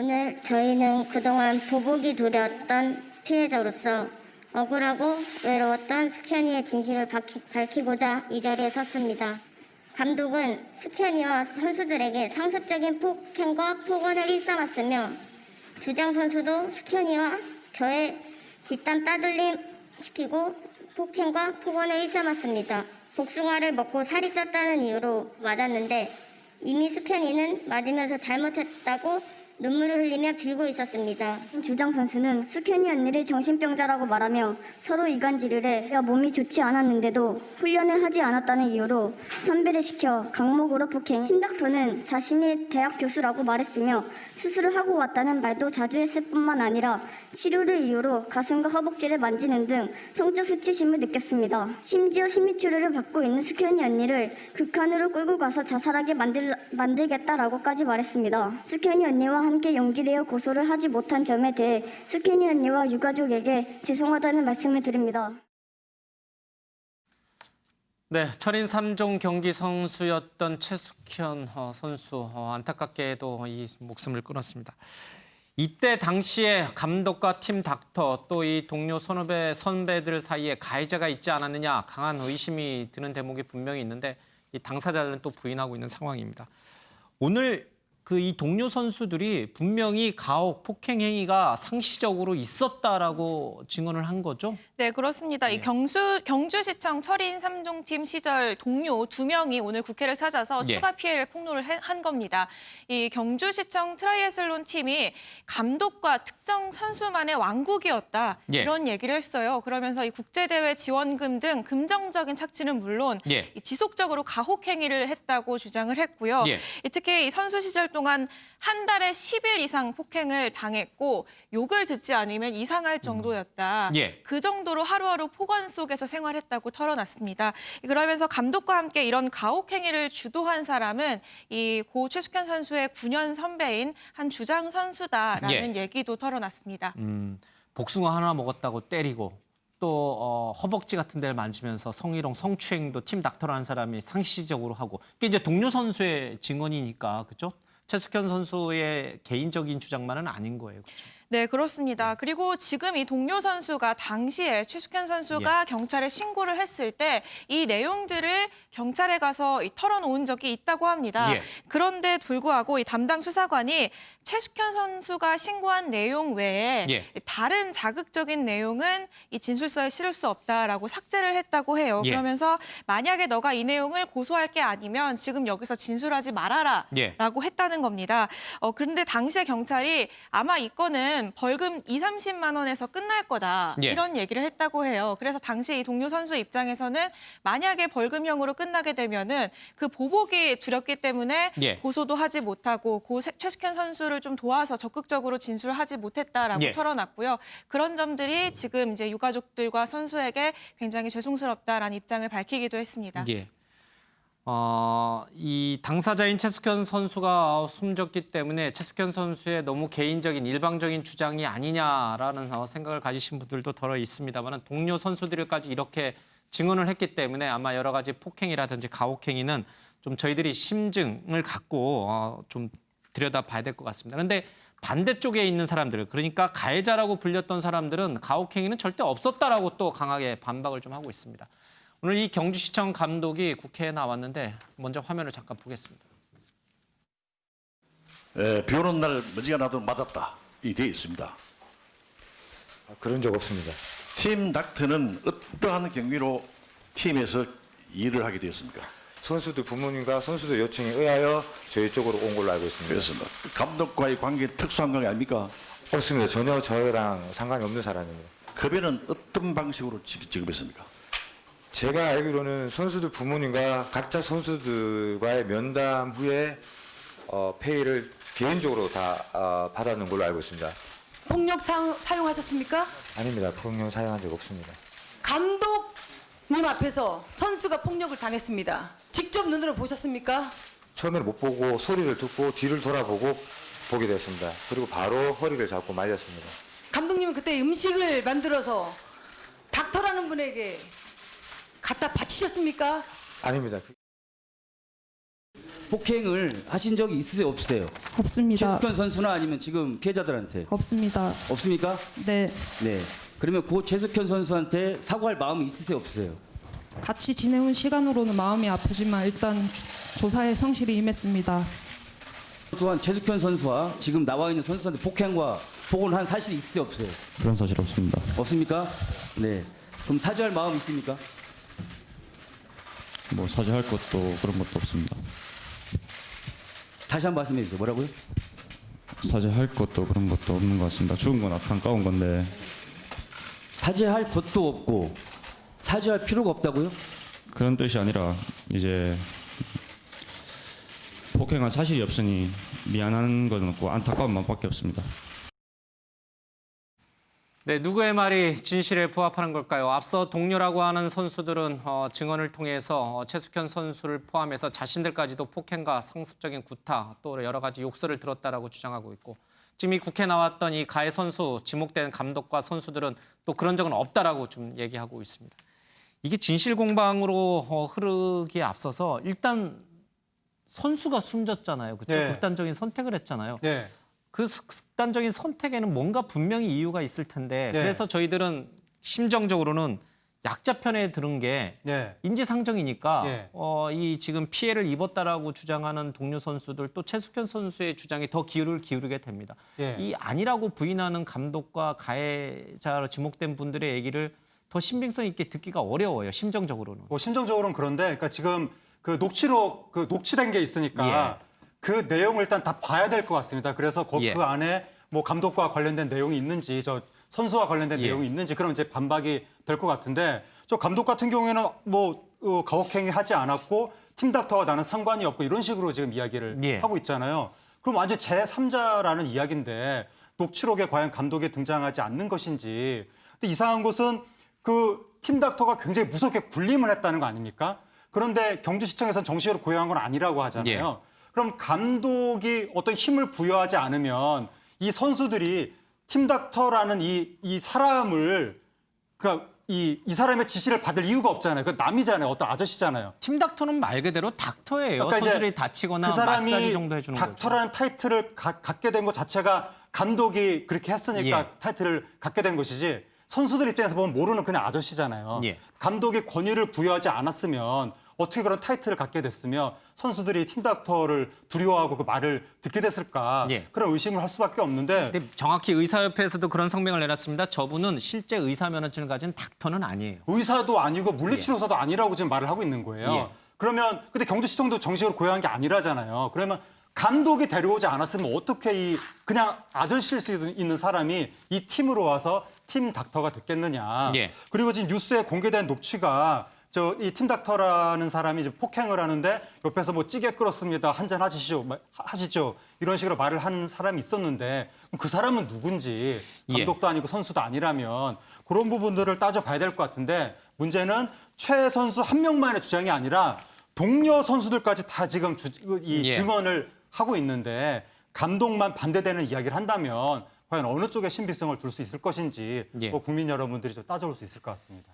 오늘 저희는 그동안 보복이 두려웠던 피해자로서 억울하고 외로웠던 스캔이의 진실을 밝히고자 이 자리에 섰습니다. 감독은 스캔이와 선수들에게 상습적인 폭행과 폭언을 일삼았으며 주장 선수도 스캔이와 저의 뒷담 따돌림 시키고 폭행과 폭언을 일삼았습니다. 복숭아를 먹고 살이 쪘다는 이유로 맞았는데 이미 스캔이는 맞으면서 잘못했다고 눈물을 흘리며 빌고 있었습니다. 주장 선수는 스캔이 언니를 정신병자라고 말하며 서로 이간질을 해 몸이 좋지 않았는데도 훈련을 하지 않았다는 이유로 선배를 시켜 강목으로 폭행. 팀닥터는 자신이 대학 교수라고 말했으며 수술을 하고 왔다는 말도 자주 했을 뿐만 아니라 치료를 이유로 가슴과 허벅지를 만지는 등 성적 수치심을 느꼈습니다. 심지어 심리치료를 받고 있는 스캔이 언니를 극한으로 끌고 가서 자살하게 만들겠다라고까지 말했습니다. 스캔이 언니와 함께 연기되어 고소를 하지 못한 점에 대해 스캔이 언니와 유가족에게 죄송하다는 말씀을 드립니다. 네, 철인 3종 경기 선수였던 최숙현 선수 안타깝게도 이 목숨을 끊었습니다. 이때 당시에 감독과 팀 닥터 또 이 동료 선배들 사이에 가해자가 있지 않았느냐 강한 의심이 드는 대목이 분명히 있는데 이 당사자들은 또 부인하고 있는 상황입니다. 오늘 이 동료 선수들이 분명히 가혹, 폭행 행위가 상시적으로 있었다라고 증언을 한 거죠? 네, 그렇습니다. 네. 이 경주시청 철인 3종팀 시절 동료 2명이 오늘 국회를 찾아서 네. 추가 피해를 폭로를 한 겁니다. 이 경주시청 트라이애슬론 팀이 감독과 특정 선수만의 왕국이었다. 네. 이런 얘기를 했어요. 그러면서 이 국제대회 지원금 등 금정적인 착취는 물론 네. 이 지속적으로 가혹 행위를 했다고 주장을 했고요. 네. 특히 이 선수 시절 동안 한 달에 10일 이상 폭행을 당했고 욕을 듣지 않으면 이상할 정도였다. 예. 그 정도로 하루하루 폭언 속에서 생활했다고 털어놨습니다. 그러면서 감독과 함께 이런 가혹 행위를 주도한 사람은 이 고 최숙현 선수의 9년 선배인 한 주장 선수다라는 얘기도 털어놨습니다. 복숭아 하나 먹었다고 때리고 또 허벅지 같은 데를 만지면서 성희롱, 성추행도 팀 닥터라는 사람이 상시적으로 하고 이게 이제 동료 선수의 증언이니까 그렇죠? 최숙현 선수의 개인적인 주장만은 아닌 거예요. 그렇죠? 네, 그렇습니다. 그리고 지금 이 동료 선수가 당시에 최숙현 선수가 경찰에 신고를 했을 때 이 내용들을 경찰에 가서 털어놓은 적이 있다고 합니다. 예. 그런데 불구하고 이 담당 수사관이 최숙현 선수가 신고한 내용 외에 예. 다른 자극적인 내용은 이 진술서에 실을 수 없다라고 삭제를 했다고 해요. 예. 그러면서 만약에 너가 이 내용을 고소할 게 아니면 지금 여기서 진술하지 말아라 예. 라고 했다는 겁니다. 그런데 당시에 경찰이 아마 이 건은 벌금 20-30만 원에서 끝날 거다. 예. 이런 얘기를 했다고 해요. 그래서 당시 이 동료 선수 입장에서는 만약에 벌금형으로 끝나게 되면은 그 보복이 두렵기 때문에 예. 고소도 하지 못하고 최숙현 선수를 좀 도와서 적극적으로 진술하지 못했다라고 예. 털어놨고요. 그런 점들이 지금 이제 유가족들과 선수에게 굉장히 죄송스럽다라는 입장을 밝히기도 했습니다. 예. 이 당사자인 최숙현 선수가 숨졌기 때문에 최숙현 선수의 너무 개인적인 일방적인 주장이 아니냐라는 생각을 가지신 분들도 덜어 있습니다만 동료 선수들까지 이렇게 증언을 했기 때문에 아마 여러 가지 폭행이라든지 가혹행위는 좀 저희들이 심증을 갖고 좀 들여다봐야 될 것 같습니다. 그런데 반대쪽에 있는 사람들, 그러니까 가해자라고 불렸던 사람들은 가혹행위는 절대 없었다라고 또 강하게 반박을 좀 하고 있습니다. 오늘 이 경주시청 감독이 국회에 나왔는데 먼저 화면을 잠깐 보겠습니다. 비 오는 날 먼지가 나도록 맞았다. 이 되어 있습니다. 그런 적 없습니다. 팀 닥터는 어떠한 경위로 팀에서 일을 하게 되었습니까? 선수들 부모님과 선수들 요청에 의하여 저희 쪽으로 온 걸로 알고 있습니다. 그렇습니다. 감독과의 관계는 특수한 관계 아닙니까? 없습니다. 전혀 저랑 상관이 없는 사람입니다. 급여는 어떤 방식으로 지급했습니까? 제가 알기로는 선수들 부모님과 각자 선수들과의 면담 후에 페이를 개인적으로 다 받았는 걸로 알고 있습니다. 폭력 사용하셨습니까? 아닙니다. 폭력 사용한 적 없습니다. 감독님 앞에서 선수가 폭력을 당했습니다. 직접 눈으로 보셨습니까? 처음에는 못 보고 소리를 듣고 뒤를 돌아보고 보게 됐습니다. 그리고 바로 허리를 잡고 말렸습니다. 감독님은 그때 음식을 만들어서 닥터라는 분에게 갖다 바치셨습니까? 아닙니다. 폭행을 하신 적이 있으세요, 없으세요? 없습니다. 최숙현 선수나 아니면 지금 피해자들한테 없습니다. 없습니까? 네, 네. 그러면 고 최숙현 선수한테 사과할 마음이 있으세요, 없으세요? 같이 지내온 시간으로는 마음이 아프지만 일단 조사에 성실히 임했습니다. 또한 최숙현 선수와 지금 나와 있는 선수한테 폭행과 폭언을 한 사실이 있으세요, 없어요? 그런 사실 없습니다. 없습니까? 네. 그럼 사죄할 마음 있습니까? 뭐 사죄할 것도 그런 것도 없습니다. 다시 한 번 말씀해 주세요. 뭐라고요? 사죄할 것도 그런 것도 없는 것 같습니다. 죽은 건 안타까운 건데 사죄할 것도 없고 사죄할 필요가 없다고요? 그런 뜻이 아니라 이제 폭행한 사실이 없으니 미안한 건 없고 안타까운 마음밖에 없습니다. 네, 누구의 말이 진실에 부합하는 걸까요? 앞서 동료라고 하는 선수들은 증언을 통해서 최숙현 선수를 포함해서 자신들까지도 폭행과 상습적인 구타 또 여러 가지 욕설을 들었다라고 주장하고 있고 지금 이 국회에 나왔던 이 가해 선수 지목된 감독과 선수들은 또 그런 적은 없다라고 좀 얘기하고 있습니다. 이게 진실 공방으로 흐르기에 앞서서 일단 선수가 숨졌잖아요. 그렇죠? 네. 극단적인 선택을 했잖아요. 네. 그 극단적인 선택에는 뭔가 분명히 이유가 있을 텐데 네. 그래서 저희들은 심정적으로는 약자 편에 들은 게 네. 인지상정이니까 네. 이 지금 피해를 입었다라고 주장하는 동료 선수들 또 최숙현 선수의 주장에 더 기울을 기울이게 됩니다. 네. 이 아니라고 부인하는 감독과 가해자로 지목된 분들의 얘기를 더 신빙성 있게 듣기가 어려워요. 심정적으로는. 뭐 심정적으로는 그런데, 그러니까 지금 그 녹취록 녹취된 게 있으니까 그 내용을 일단 다 봐야 될 것 같습니다. 그래서 그 안에 뭐 감독과 관련된 내용이 있는지, 저 선수와 관련된 내용이 있는지, 그럼 이제 반박이 될 것 같은데, 저 감독 같은 경우에는 뭐 가혹행위 하지 않았고 팀 닥터와 나는 상관이 없고 이런 식으로 지금 이야기를 하고 있잖아요. 그럼 완전 제3자라는 이야기인데 녹취록에 과연 감독이 등장하지 않는 것인지. 근데 이상한 것은 그 팀 닥터가 굉장히 무섭게 군림을 했다는 거 아닙니까? 그런데 경주시청에서는 정식으로 고용한 건 아니라고 하잖아요. 그럼 감독이 어떤 힘을 부여하지 않으면 이 선수들이 팀 닥터라는 이 사람을 그러니까 이 사람의 지시를 받을 이유가 없잖아요. 그 남이잖아요. 어떤 아저씨잖아요. 팀 닥터는 말 그대로 닥터예요. 그러니까 선수들이 다치거나 그 사람이 마사지 정도 해주는 거죠. 닥터라는 타이틀을 갖게 된 것 자체가 감독이 그렇게 했으니까 타이틀을 갖게 된 것이지 선수들 입장에서 보면 모르는 그냥 아저씨잖아요. 감독이 권위를 부여하지 않았으면 어떻게 그런 타이틀을 갖게 됐으며 선수들이 팀 닥터를 두려워하고 그 말을 듣게 됐을까 그런 의심을 할 수밖에 없는데 근데 정확히 의사협회에서도 그런 성명을 내놨습니다. 저분은 실제 의사 면허증을 가진 닥터는 아니에요. 의사도 아니고 물리치료사도 아니라고 지금 말을 하고 있는 거예요. 그러면 근데 경주시청도 정식으로 고용한 게 아니라잖아요. 그러면 감독이 데려오지 않았으면 어떻게 그냥 아저씨일 수 있는 사람이 이 팀으로 와서 팀 닥터가 됐겠느냐. 그리고 지금 뉴스에 공개된 녹취가 이 팀 닥터라는 사람이 이제 폭행을 하는데 옆에서 뭐 찌개 끓었습니다. 한잔 하시죠. 이런 식으로 말을 하는 사람이 있었는데 그 사람은 누군지 감독도 아니고 선수도 아니라면 그런 부분들을 따져봐야 될 것 같은데 문제는 최 선수 한 명만의 주장이 아니라 동료 선수들까지 다 지금 증언을 하고 있는데 감독만 반대되는 이야기를 한다면 과연 어느 쪽에 신빙성을 둘 수 있을 것인지 국민 여러분들이 좀 따져볼 수 있을 것 같습니다.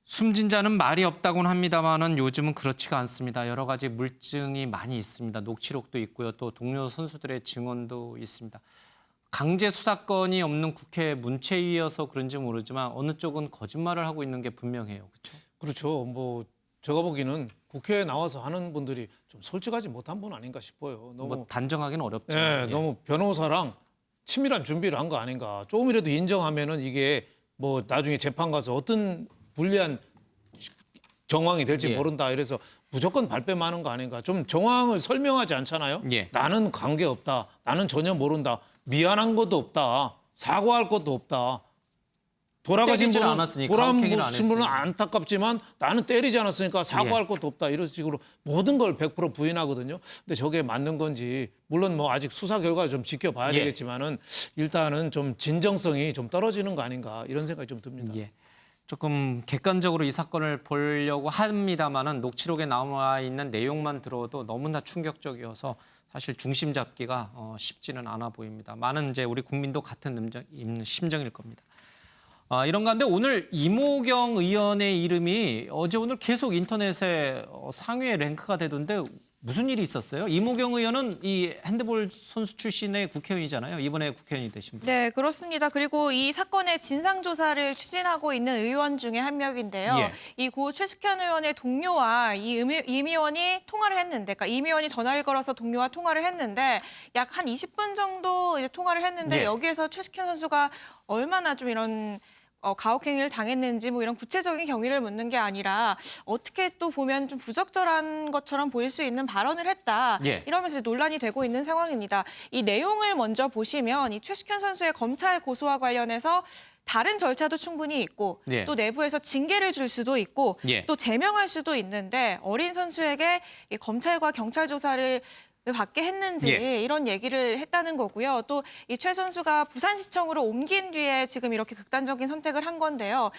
숨진 자는 말이 없다고는 합니다만은 요즘은 그렇지가 않습니다. 여러 가지 물증이 많이 있습니다. 녹취록도 있고요. 또 동료 선수들의 증언도 있습니다. 강제 수사권이 없는 국회 문체위여서 그런지 모르지만 어느 쪽은 거짓말을 하고 있는 게 분명해요. 그렇죠? 그렇죠. 뭐 제가 보기에는 국회에 나와서 하는 분들이 좀 솔직하지 못한 분 아닌가 싶어요. 너무 뭐 단정하기는 어렵지만. 너무 변호사랑 치밀한 준비를 한 거 아닌가. 조금이라도 인정하면은 이게 뭐 나중에 재판 가서 어떤 불리한 정황이 될지 모른다. 이래서 무조건 발뺌하는 거 아닌가. 좀 정황을 설명하지 않잖아요. 나는 관계없다. 나는 전혀 모른다. 미안한 것도 없다. 사과할 것도 없다. 돌아가신 분은 안타깝지만 나는 때리지 않았으니까 사과할 것도 없다. 이런 식으로 모든 걸 100% 부인하거든요. 근데 저게 맞는 건지 물론 뭐 아직 수사 결과를 좀 지켜봐야 되겠지만은 일단은 좀 진정성이 좀 떨어지는 거 아닌가 이런 생각이 좀 듭니다. 조금 객관적으로 이 사건을 보려고 합니다만은 녹취록에 나와 있는 내용만 들어도 너무나 충격적이어서 사실 중심 잡기가 쉽지는 않아 보입니다. 많은 이제 우리 국민도 같은 심정일 겁니다. 이런 가운데 오늘 이모경 의원의 이름이 어제 오늘 계속 인터넷에 상위에 랭크가 되던데 무슨 일이 있었어요? 이모경 의원은 이 핸드볼 선수 출신의 국회의원이잖아요. 이번에 국회의원이 되신 분. 네, 그렇습니다. 그리고 이 사건의 진상조사를 추진하고 있는 의원 중에 한 명인데요. 예. 이 고 최숙현 의원의 동료와 임 의원이 통화를 했는데, 그러니까 임 의원이 전화를 걸어서 동료와 통화를 했는데 약 한 20분 정도 이제 통화를 했는데 예. 여기에서 최숙현 선수가 얼마나 좀 이런 가혹행위를 당했는지 뭐 이런 구체적인 경위를 묻는 게 아니라 어떻게 또 보면 좀 부적절한 것처럼 보일 수 있는 발언을 했다. 예. 이러면서 논란이 되고 있는 상황입니다. 이 내용을 먼저 보시면 이 최숙현 선수의 검찰 고소와 관련해서 다른 절차도 충분히 있고 예. 또 내부에서 징계를 줄 수도 있고 예. 또 제명할 수도 있는데 어린 선수에게 이 검찰과 경찰 조사를 왜 받게 했는지 예. 이런 얘기를 했다는 거고요. 또 이 최 선수가 부산시청으로 옮긴 뒤에 지금 이렇게 극단적인 선택을 한 건데요.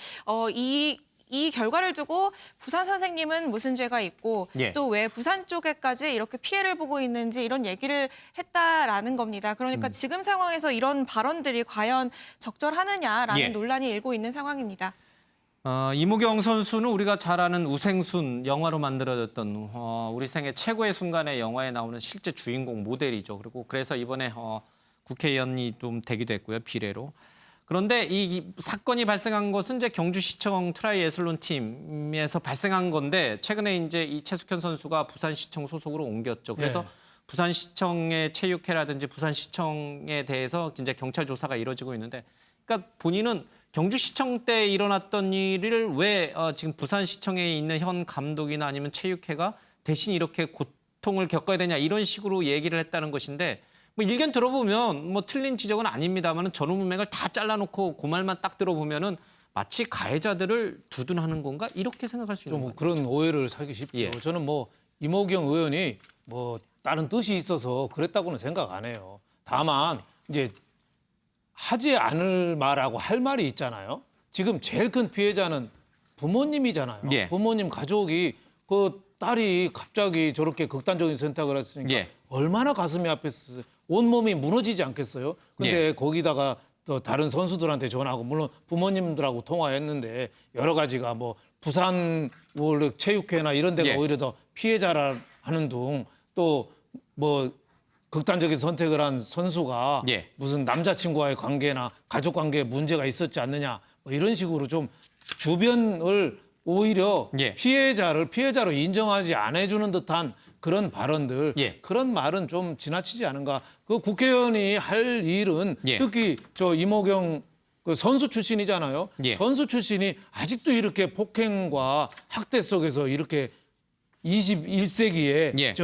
이 결과를 두고 부산 선생님은 무슨 죄가 있고 예. 또 왜 부산 쪽에까지 이렇게 피해를 보고 있는지 이런 얘기를 했다라는 겁니다. 그러니까 지금 상황에서 이런 발언들이 과연 적절하느냐라는 예. 논란이 일고 있는 상황입니다. 이모경 선수는 우리가 잘 아는 우생순 영화로 만들어졌던 우리 생애 최고의 순간의 영화에 나오는 실제 주인공 모델이죠. 그리고 그래서 이번에 국회의원이 좀 되기도 했고요. 비례로. 그런데 이 사건이 발생한 것은 이제 경주시청 트라이애슬론 팀에서 발생한 건데 최근에 이제 이 최숙현 선수가 부산시청 소속으로 옮겼죠. 그래서 네. 부산시청의 체육회라든지 부산시청에 대해서 이제 경찰 조사가 이루어지고 있는데, 그러니까 본인은 경주시청 때 일어났던 일을 왜 지금 부산시청에 있는 현 감독이나 아니면 체육회가 대신 이렇게 고통을 겪어야 되냐 이런 식으로 얘기를 했다는 것인데, 뭐 일견 들어보면 뭐 틀린 지적은 아닙니다만 전후 문맥을 다 잘라놓고 그 말만 딱 들어보면은 마치 가해자들을 두둔하는 건가 이렇게 생각할 수 있는 좀 거죠. 그런 오해를 사기 쉽죠. 예. 저는 뭐 이모경 의원이 뭐 다른 뜻이 있어서 그랬다고는 생각 안 해요. 다만 이제 하지 않을 말하고 할 말이 있잖아요. 지금 제일 큰 피해자는 부모님이잖아요. 예. 부모님 가족이 그 딸이 갑자기 저렇게 극단적인 선택을 했으니까 예. 얼마나 가슴이 아팠어요. 온몸이 무너지지 않겠어요? 근데 예. 거기다가 또 다른 선수들한테 전화하고 물론 부모님들하고 통화했는데 여러 가지가 뭐 부산 뭐 체육회나 이런 데가 예. 오히려 더 피해자라 하는 둥 또 뭐 극단적인 선택을 한 선수가 예. 무슨 남자친구와의 관계나 가족 관계에 문제가 있었지 않느냐 뭐 이런 식으로 좀 주변을 오히려 예. 피해자로 인정하지 않아주는 듯한 그런 발언들, 예. 그런 말은 좀 지나치지 않은가. 그 국회의원이 할 일은 예. 특히 저 이모경 그 선수 출신이잖아요. 예. 선수 출신이 아직도 이렇게 폭행과 학대 속에서 이렇게 21세기에 예.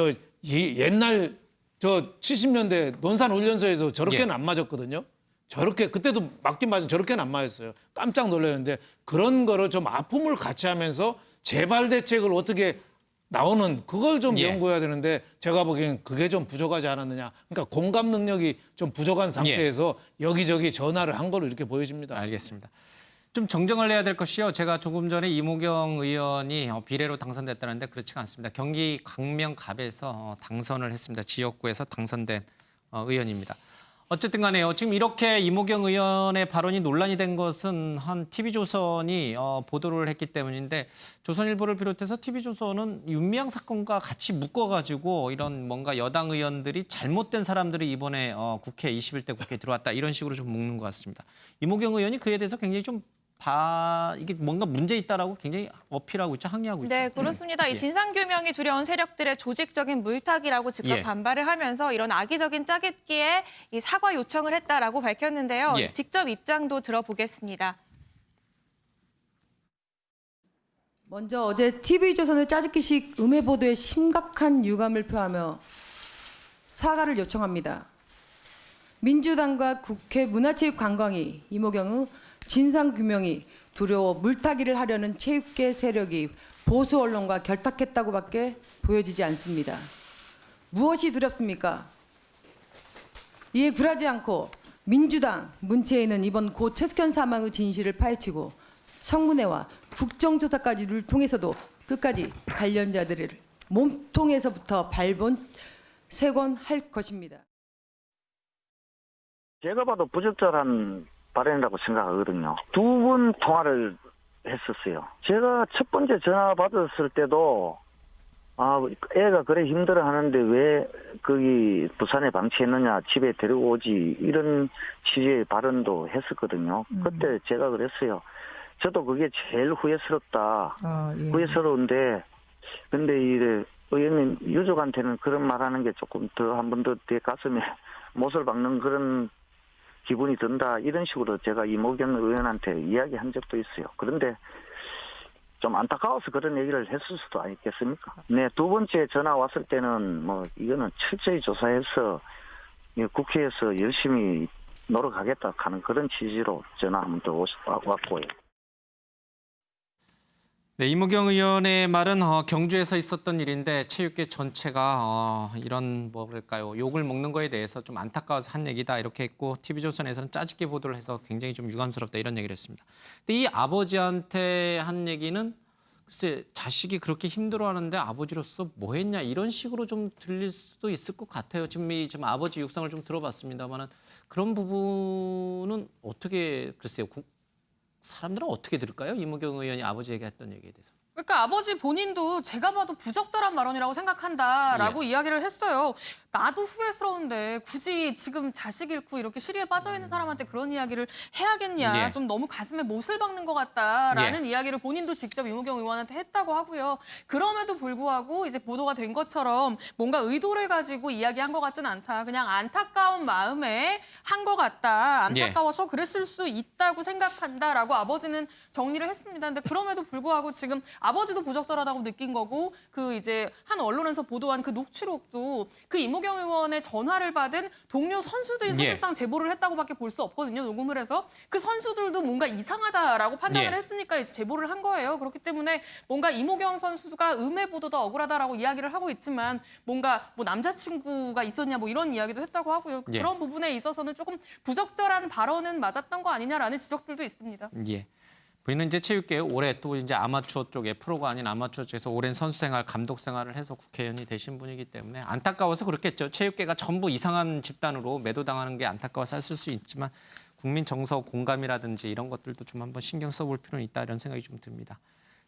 옛날 저 70년대 논산훈련소에서 저렇게는 예. 안 맞았거든요. 저렇게 그때도 맞긴 맞은 저렇게는 안 맞았어요. 깜짝 놀랐는데 그런 거를 좀 아픔을 같이 하면서 재발 대책을 어떻게 나오는 그걸 좀 예. 연구해야 되는데 제가 보기엔 그게 좀 부족하지 않았느냐. 그러니까 공감 능력이 좀 부족한 상태에서 여기저기 전화를 한 걸로 이렇게 보여집니다. 알겠습니다. 좀 정정을 해야 될 것이요. 제가 조금 전에 이모경 의원이 비례로 당선됐다는데 그렇지가 않습니다. 경기 광명갑에서 당선을 했습니다. 지역구에서 당선된 의원입니다. 어쨌든 간에요. 지금 이렇게 이모경 의원의 발언이 논란이 된 것은 한 TV조선이 보도를 했기 때문인데 조선일보를 비롯해서 TV조선은 윤미향 사건과 같이 묶어가지고 이런 뭔가 여당 의원들이 잘못된 사람들이 이번에 국회 21대 국회에 들어왔다 이런 식으로 좀 묶는 것 같습니다. 이모경 의원이 그에 대해서 굉장히 좀 이게 뭔가 문제 있다라고 굉장히 어필하고 있죠. 항의하고 있죠. 네, 그렇습니다. 예. 이 진상규명이 두려운 세력들의 조직적인 물타기라고 즉각 예. 반발을 하면서 이런 악의적인 짜깁기에 이 사과 요청을 했다라고 밝혔는데요. 예. 직접 입장도 들어보겠습니다. 먼저 어제 TV조선의 짜깁기식 음해 보도에 심각한 유감을 표하며 사과를 요청합니다. 민주당과 국회 문화체육관광위 이모경의 진상규명이 두려워 물타기를 하려는 체육계 세력이 보수 언론과 결탁했다고밖에 보여지지 않습니다. 무엇이 두렵습니까? 이에 굴하지 않고 민주당, 문체인은 이번 고 최숙현 사망의 진실을 파헤치고 청문회와 국정조사까지를 통해서도 끝까지 관련자들을 몸통에서부터 발본색원할 것입니다. 제가 봐도 부적절한 발언이라고 생각하거든요. 2번 통화를 했었어요. 제가 첫 번째 전화 받았을 때도 애가 그래 힘들어 하는데 왜 거기 부산에 방치했느냐, 집에 데리고 오지, 이런 취지의 발언도 했었거든요. 그때 제가 그랬어요. 저도 그게 제일 후회스럽다. 후회스러운데, 근데 이래, 의원님, 유족한테는 그런 말 하는 게 조금 더 한 번 더 내 가슴에 못을 박는 그런 기분이 든다. 이런 식으로 제가 이모경 의원한테 이야기한 적도 있어요. 그런데 좀 안타까워서 그런 얘기를 했을 수도 아니겠습니까? 네, 두 번째 전화 왔을 때는 뭐 이거는 철저히 조사해서 국회에서 열심히 노력하겠다 하는 그런 취지로 전화 한 번 더 왔고요. 네, 이무경 의원의 말은 경주에서 있었던 일인데 체육계 전체가 이런 뭐랄까요, 욕을 먹는 거에 대해서 좀 안타까워서 한 얘기다 이렇게 했고, TV조선에서는 짜집기 보도를 해서 굉장히 좀 유감스럽다 이런 얘기를 했습니다. 근데 이 아버지한테 한 얘기는 글쎄 자식이 그렇게 힘들어하는데 아버지로서 뭐 했냐 이런 식으로 좀 들릴 수도 있을 것 같아요. 지금 아버지 육성을 좀 들어봤습니다만은 그런 부분은 어떻게 글쎄요. 사람들은 어떻게 들을까요? 이무경 의원이 아버지에게 했던 얘기에 대해서. 그러니까 아버지 본인도 제가 봐도 부적절한 발언이라고 생각한다라고 이야기를 했어요. 나도 후회스러운데 굳이 지금 자식 잃고 이렇게 시리에 빠져 있는 사람한테 그런 이야기를 해야겠냐. 좀 너무 가슴에 못을 박는 것 같다라는 이야기를 본인도 직접 이무경 의원한테 했다고 하고요. 그럼에도 불구하고 이제 보도가 된 것처럼 뭔가 의도를 가지고 이야기한 것 같지는 않다. 그냥 안타까운 마음에 한 것 같다. 안타까워서 그랬을 수 있다고 생각한다라고 아버지는 정리를 했습니다. 근데 그럼에도 불구하고 지금 아버지도 부적절하다고 느낀 거고, 그 이제 한 언론에서 보도한 그 녹취록도 그 이무경 의원의 전화를 받은 동료 선수들이 사실상 제보를 했다고밖에 볼 수 없거든요. 녹음을 해서 그 선수들도 뭔가 이상하다라고 판단을 했으니까 이제 제보를 한 거예요. 그렇기 때문에 뭔가 이무경 선수가 음해 보도도 억울하다라고 이야기를 하고 있지만 뭔가 뭐 남자친구가 있었냐 뭐 이런 이야기도 했다고 하고요. 그런 부분에 있어서는 조금 부적절한 발언은 맞았던 거 아니냐라는 지적들도 있습니다. 본인은 이제 체육계 올해 또 이제 아마추어 쪽에, 프로가 아닌 아마추어 쪽에서 오랜 선수 생활, 감독 생활을 해서 국회의원이 되신 분이기 때문에 안타까워서 그렇겠죠. 체육계가 전부 이상한 집단으로 매도당하는 게 안타까워서 했을 수 있지만 국민 정서 공감이라든지 이런 것들도 좀 한번 신경 써볼 필요는 있다 이런 생각이 좀 듭니다.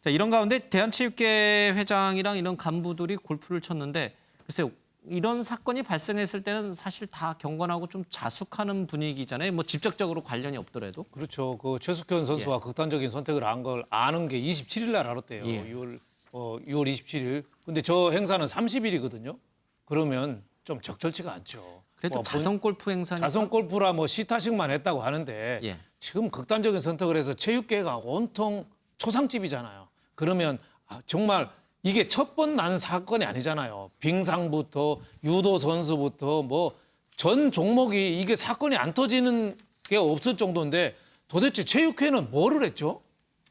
자, 이런 가운데 대한체육회 회장이랑 이런 간부들이 골프를 쳤는데 글쎄요. 이런 사건이 발생했을 때는 사실 다 경건하고 좀 자숙하는 분위기잖아요. 뭐 직접적으로 관련이 없더라도. 그렇죠. 그 최숙현 선수가 극단적인 선택을 한 걸 아는 게 27일 날 알았대요. 6월 27일. 근데 저 행사는 30일이거든요. 그러면 좀 적절치가 않죠. 그래도 자선 골프 행사니까. 자선 골프라 뭐 시타식만 했다고 하는데 지금 극단적인 선택을 해서 체육계가 온통 초상집이잖아요. 그러면 정말 이게 첫 번 나는 사건이 아니잖아요. 빙상부터 유도 선수부터 뭐 전 종목이 이게 사건이 안 터지는 게 없을 정도인데 도대체 체육회는 뭐를 했죠?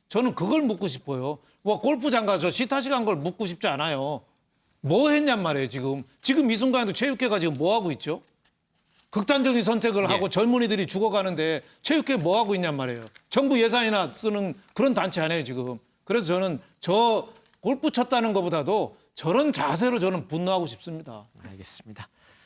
저는 그걸 묻고 싶어요. 뭐 골프장 가서 시타식 한 걸 묻고 싶지 않아요. 뭐 했냔 말이에요, 지금. 지금 이 순간에도 체육회가 지금 뭐 하고 있죠? 극단적인 선택을 하고 젊은이들이 죽어가는데 체육회 뭐 하고 있냔 말이에요. 정부 예산이나 쓰는 그런 단체 아니에요, 지금. 그래서 저는 골프 쳤다는 것보다도 저런 자세로 저는 분노하고 싶습니다. 알겠습니다.